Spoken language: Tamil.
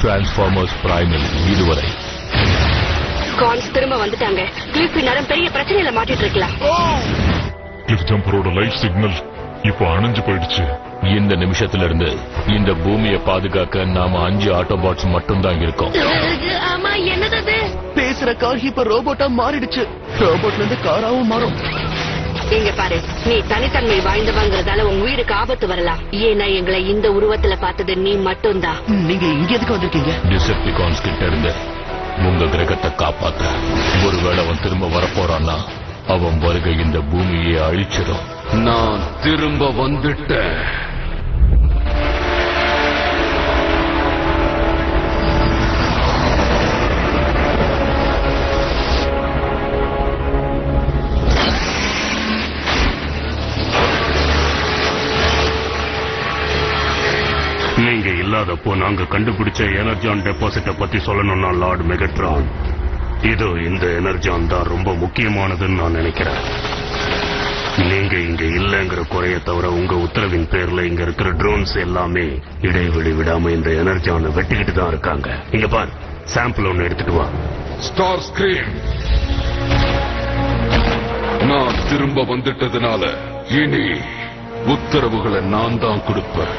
டிரான்ஸ்ஃபார்மர்ஸ் பிரைமில் இதுவரை கான்ஸ் திரும்ப வந்துட்டாங்க. கிளிஃப் நேரம் பெரிய பிரச்சனையில மாட்டிட்டு இருக்கலாம். கிளிஃப் ஜம்பரோட லைஃப் சிக்னல் இப்போ அணைஞ்சு போயிடுச்சு. இந்த நிமிஷத்துல இருந்து இந்த பூமியை பாதுகாக்க நாம 5 ஆட்டோபாட்ஸ் மட்டும்தான் இருக்கோம். ஆமா, என்னது பேசுற கார் இப்ப ரோபோட்டா மாறிடுச்சு. ரோபோட்ல இருந்து காராவும் மாறும். இங்க பாரு, நீ தனித்தன்மை வாய்ந்தவங்கிறதால உன் உயிருக்கு ஆபத்து வரலாம். ஏன்னா எங்களை இந்த உருவத்துல பார்த்தது நீ மட்டும்தான். நீங்க இங்க எதுக்கு வந்திருக்கீங்க? டிசெப்டிகான்ஸ் கிட்ட இருந்து உங்க கிரகத்தை காப்பாத்த. ஒருவேளை அவன் திரும்ப வரப்போறான்னா அவன் வருகை இந்த பூமியை அழிச்சிடும். நான் திரும்ப வந்துட்டேன். நீங்க இல்லாதப்போ நாங்க கண்டுபிடிச்ச எனர்ஜான் டெபாசிட்ட பத்தி சொல்லணும்னா லார்ட் மெகட்ரான், இதோ இந்த எனர்ஜான் தான் ரொம்ப முக்கியமானதுன்னு நான் நினைக்கிறேன். நீங்க இங்க இல்லங்கிற குறைய தவிர உங்க உத்தரவின் பேர்ல இங்க இருக்கிற ட்ரோன்ஸ் எல்லாமே இடைவெளி விடாம இந்த எனர்ஜானை வெட்டிக்கிட்டு தான் இருக்காங்க. இங்க பார், சாம்பிள் ஒன்னு எடுத்துட்டு வா. ஸ்டார் ஸ்கிரீம், நான் திரும்ப வந்துட்டதுனால இனி உத்தரவுகளை நான் தான் கொடுப்பேன்.